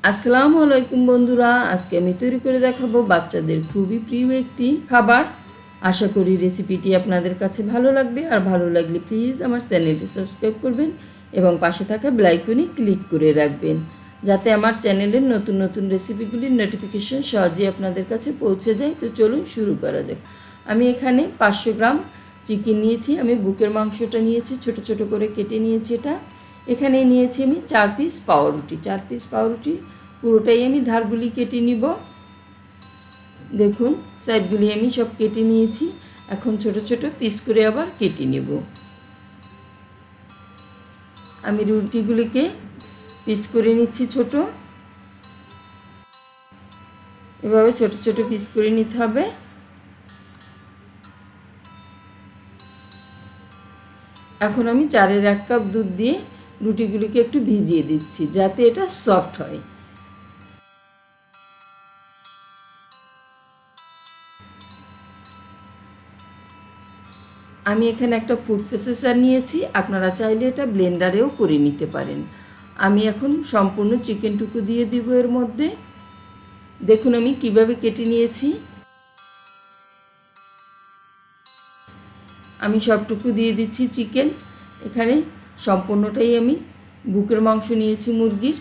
আসসালামু আলাইকুম বন্ধুরা, আজকে আমি তৈরি করে দেখাবো বাচ্চাদের খুবই প্রিয় একটি খাবার। আশা করি রেসিপিটি আপনাদের কাছে ভালো লাগবে, আর ভালো লাগলে প্লিজ আমার চ্যানেলটি সাবস্ক্রাইব করবেন এবং পাশে থাকা বেল আইকনে ক্লিক করে রাখবেন, যাতে আমার চ্যানেলের নতুন নতুন রেসিপিগুলির নোটিফিকেশন সহজেই আপনাদের কাছে পৌঁছে যায়। তো চলুন শুরু করা যাক। আমি এখানে 500 গ্রাম চিকেন নিয়েছি। আমি বুকের মাংসটা নিয়েছি, ছোট ছোট করে কেটে নিয়েছি। এখানে নিয়েছি আমি 4 পিস পাউরুটি। 4 পিস পাউরুটি পুরোটাই আমি ধারগুলি কেটে নিব। দেখুন, সাইডগুলি আমি সব কেটে নিয়েছি। এখন ছোট ছোট পিস করে আবার কেটে নেব। আমি রুটিগুলিকে পিস করে নিচ্ছি ছোট। এভাবে ছোট ছোট পিস করে নিতে হবে। এখন আমি 4-এর 1 কাপ দুধ দিয়ে রুটিগুলিকে একটু ভিজিয়ে দিচ্ছি, যাতে এটা সফট হয়। আমি এখানে একটা ফুড প্রসেসর নিয়েছি, আপনারা চাইলে এটা ব্লেন্ডারেও করে নিতে পারেন। আমি এখন সম্পূর্ণ চিকেনটুকু দিয়ে দিব এর মধ্যে। দেখুন আমি কিভাবে কেটে নিয়েছি। আমি সবটুকু দিয়ে দিচ্ছি চিকেন। এখানে সম্পূর্ণটাই আমি বুকের মাংস নিয়েছি মুরগির।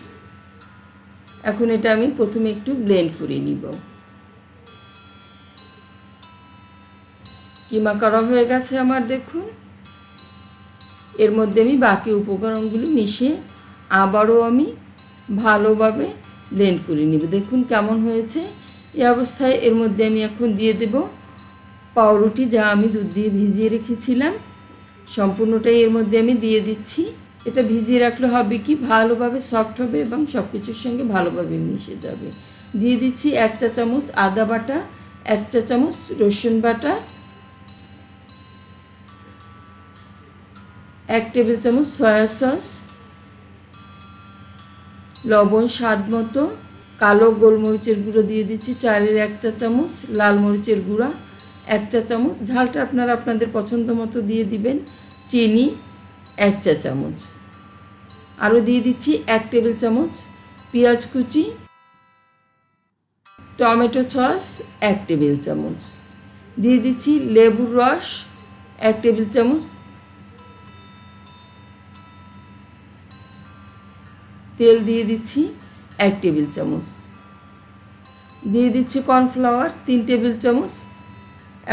এখন এটা আমি প্রথমে একটু ব্লেন্ড করে নিব। কিমা করা হয়ে গেছে আমার। দেখুন, এর মধ্যে আমি বাকি উপকরণগুলো মিশিয়ে আবারও আমি ভালোভাবে ব্লেন্ড করে নিব। দেখুন কেমন হয়েছে। এই অবস্থায় এর মধ্যে আমি এখন দিয়ে দেব পাউরুটি, যা আমি দুধ দিয়ে ভিজিয়ে রেখেছিলাম। সম্পূর্ণটাই এর মধ্যে আমি দিয়ে দিচ্ছি। এটা ভিজিয়ে রাখলে হবে কি, ভালোভাবে সফট হবে এবং সব কিছুর সঙ্গে ভালোভাবে মিশে যাবে। দিয়ে দিচ্ছি 1 চা চামচ আদা বাটা, 1 চা চামচ রসুন বাটা, 1 টেবিল চামচ সয়া সস, লবণ স্বাদ মতো, কালো গোলমরিচের গুঁড়ো দিয়ে দিচ্ছি 4-এর 1 চা চামচ, লাল মরিচের গুঁড়া 1 চা চামচ, ঝালটা আপনারা আপনাদের পছন্দ মতো দিয়ে দিবেন, চিনি 1 চা চামচ, আরও দিয়ে দিচ্ছি 1 টেবিল চামচ পেঁয়াজ কুচি, টমেটো সস 1 টেবিল চামচ, দিয়ে দিচ্ছি লেবুর রস 1 টেবিল চামচ, তেল দিয়ে দিচ্ছি 1 টেবিল চামচ, দিয়ে দিচ্ছি কর্নফ্লাওয়ার 3 টেবিল চামচ।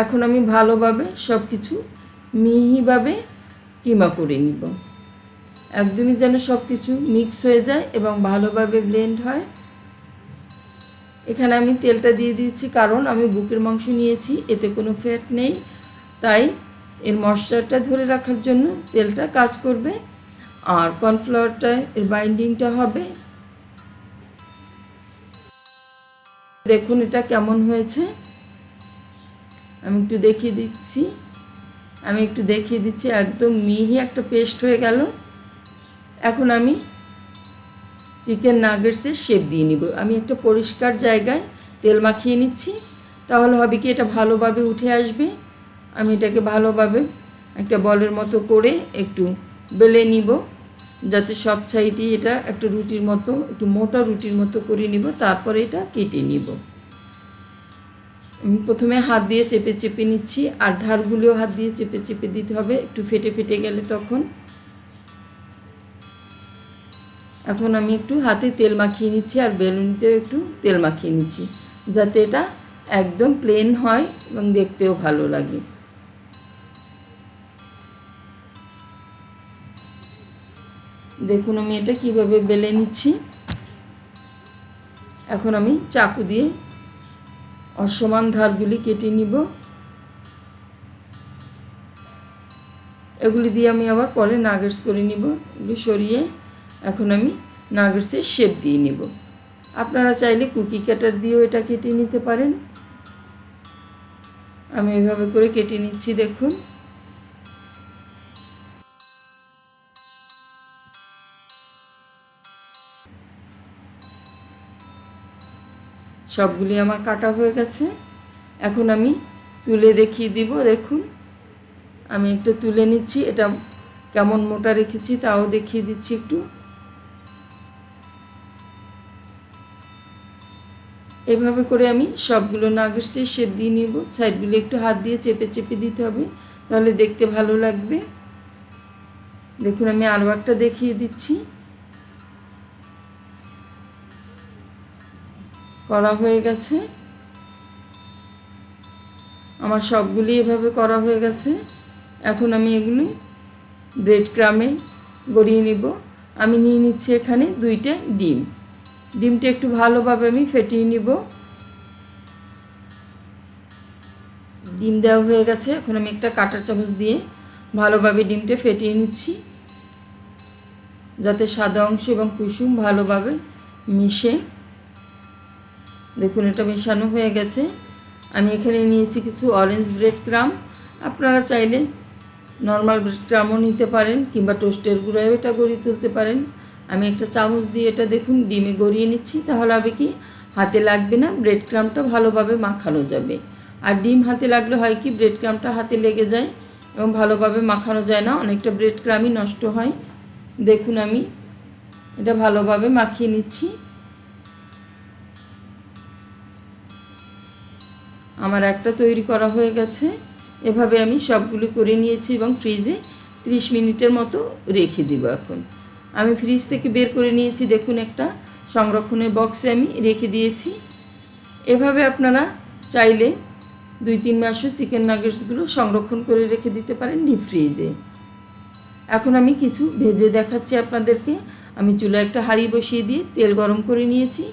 এখন আমি ভালোভাবে সব কিছু মিহিভাবে কিমা করে নিব। একদমই যেন সব কিছু মিক্স হয়ে যায় এবং ভালোভাবে ব্লেন্ড হয়। এখানে আমি তেলটা দিয়ে দিয়েছি, কারণ আমি বুকের মাংস নিয়েছি, এতে কোনো ফ্যাট নেই, তাই এর মশলাটা ধরে রাখার জন্য তেলটা কাজ করবে। আর কর্নফ্লাওয়ারটা এর বাইন্ডিংটা হবে। দেখুন এটা কেমন হয়েছে। আমি একটু দেখিয়ে দিচ্ছি। একদম মিহি একটা পেস্ট হয়ে গেল। এখন আমি চিকেন নাগেটসের শেপ দিয়ে নিব। আমি একটা পরিষ্কার জায়গায় তেল মাখিয়ে নিচ্ছি, তাহলে হবে কি এটা ভালোভাবে উঠে আসবে। আমি এটাকে ভালোভাবে একটা বলের মতো করে একটু বেলে নিব, যাতে সব সাইডই এটা একটা রুটির মতো, একটু মোটা রুটির মতো করে নিব। তারপরে এটা কেটে নিব। আমি প্রথমে হাত দিয়ে চেপে চেপে নিচ্ছি, আর ধারগুলিও হাত দিয়ে চেপে চেপে দিতে হবে, একটু ফেটে ফেটে গেলে তখন। এখন আমি একটু হাতে তেল মাখিয়ে নিচ্ছি, আর বেলুনিতেও একটু তেল মাখিয়ে নিচ্ছি, যাতে এটা একদম প্লেন হয় এবং দেখতেও ভালো লাগে। দেখুন আমি এটা কিভাবে বেলে নিচ্ছি। এখন আমি চাকু দিয়ে অসমান ধারগুলি কেটে নিব। এগুলি দিয়ে আমি আবার পরে নাগেটস করে নিব। এগুলি সরিয়ে এখন আমি নাগেটসের শেপ দিয়ে নিব। আপনারা চাইলে কুকি কাটার দিয়েও এটা কেটে নিতে পারেন। আমি এভাবে করে কেটে নিচ্ছি। দেখুন সবগুলি আমার কাটা হয়ে গেছে। এখন আমি তুলে দেখিয়ে দিব। দেখুন আমি একটু তুলে নিচ্ছি, এটা কেমন মোটা রেখেছি তাও দেখিয়ে দিচ্ছি একটু। এভাবে করে আমি সবগুলো নাগেটসের শেপ দিয়ে নিব। সাইডগুলো একটু হাত দিয়ে চেপে চেপে দিতে হবে, তাহলে দেখতে ভালো লাগবে। দেখুন আমি আরও একটা দেখিয়ে দিচ্ছি। করা হয়ে গেছে, আমার সবগুলি এভাবে করা হয়ে গেছে। এখন আমি এগুলি ব্রেড ক্রামে গড়িয়ে নিব। আমি নিয়ে নিচ্ছি এখানে 2টা ডিম। ডিমটা একটু ভালোভাবে আমি ফেটিয়ে নিব। ডিম দেওয়া হয়ে গেছে, এখন আমি একটা কাঁটার চামচ দিয়ে ভালোভাবে ডিমটা ফেটিয়ে নিচ্ছি, যাতে সাদা অংশ এবং কুসুম ভালোভাবে মিশে। দেখুন এটা মেশানো হয়ে গেছে। আমি এখানে নিয়েছি কিছু অরেঞ্জ ব্রেড ক্রাম। আপনারা চাইলে নর্মাল ব্রেড ক্রামও নিতে পারেন, কিংবা টোস্টের গুঁড়াও এটা গড়িয়ে তুলতে পারেন। আমি একটা চামচ দিয়ে এটা দেখুন ডিমে গড়িয়ে নিচ্ছি, তাহলে হবে কি হাতে লাগবে না, ব্রেড ক্রামটা ভালোভাবে মাখানো যাবে। আর ডিম হাতে লাগলে হয় কি ব্রেড ক্রামটা হাতে লেগে যায় এবং ভালোভাবে মাখানো যায় না, অনেকটা ব্রেড ক্রামই নষ্ট হয়। দেখুন আমি এটা ভালোভাবে মাখিয়ে নিচ্ছি। আমার একটা তৈরি করা হয়ে গেছে। এভাবে আমি সবগুলো করে নিয়েছি এবং ফ্রিজে 30 মিনিটের মতো রেখে দিব। এখন আমি ফ্রিজ থেকে বের করে নিয়েছি, দেখুন একটা সংরক্ষণের বক্সে আমি রেখে দিয়েছি। এভাবে আপনারা চাইলে 2-3 মাসও চিকেন নাগেটসগুলো সংরক্ষণ করে রেখে দিতে পারেন ডিপ ফ্রিজে। এখন আমি কিছু ভেজে দেখাচ্ছি আপনাদেরকে। আমি চুলায় একটা হাঁড়ি বসিয়ে দিয়ে তেল গরম করে নিয়েছি,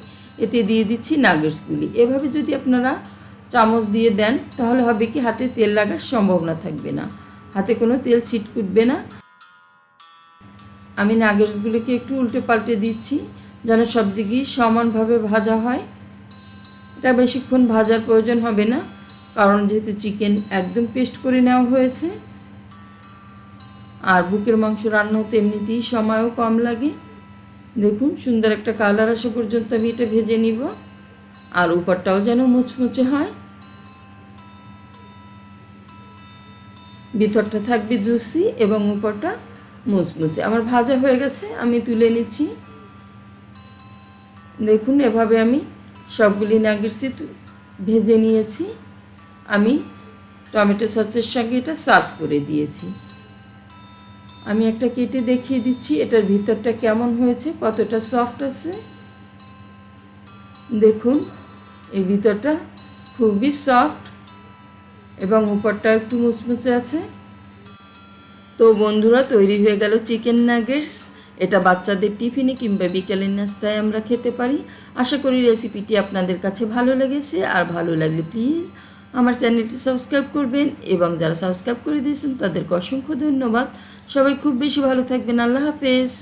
এতে দিয়ে দিচ্ছি নাগেটসগুলি। এভাবে যদি আপনারা চামচ দিয়ে দেন তাহলে হবে কি হাতে তেল লাগার সম্ভাবনা থাকবে না, হাতে কোনো তেল ছিটকুটবে না। আমি নাগেটসগুলিকে একটু উল্টে পাল্টে দিচ্ছি যেন সব দিকেই সমানভাবে ভাজা হয়। এটা বেশিক্ষণ ভাজার প্রয়োজন হবে না, কারণ যেহেতু চিকেন একদম পেস্ট করে নেওয়া হয়েছে, আর বুকের মাংস রান্না হতে এমনিতেই সময়ও কম লাগে। দেখুন সুন্দর একটা কালার আসা পর্যন্ত আমি এটা ভেজে নিব, আর উপরটাও যেন মুচমুচে হয়, ভিতরটা থাকবে জুসি এবং উপরটা মুচমুচে। আমার ভাজা হয়ে গেছে, আমি তুলে নিচ্ছি। দেখুন এভাবে আমি সবগুলি নাগেটসই ভেজে নিয়েছি। আমি টমেটো সসের সঙ্গে এটা সার্ভ করে দিয়েছি। আমি একটা কেটে দেখিয়ে দিচ্ছি এটার ভিতরটা কেমন হয়েছে, কতটা সফট আছে। দেখুন এই ভিতরটা খুবই সফট এবং উপরটা একটু মুচমুচে আছে। তো বন্ধুরা, তৈরি হয়ে গেল চিকেন নাগেটস। এটা বাচ্চাদের টিফিনে কিংবা বিকেলের নাস্তায় আমরা খেতে পারি। আশা করি রেসিপিটি আপনাদের কাছে ভালো লেগেছে, আর ভালো লাগলে প্লিজ আমার চ্যানেলটি সাবস্ক্রাইব করবেন, এবং যারা সাবস্ক্রাইব করে দিয়েছেন তাদেরকে অসংখ্য ধন্যবাদ। সবাই খুব বেশি ভালো থাকবেন। আল্লাহ হাফেজ।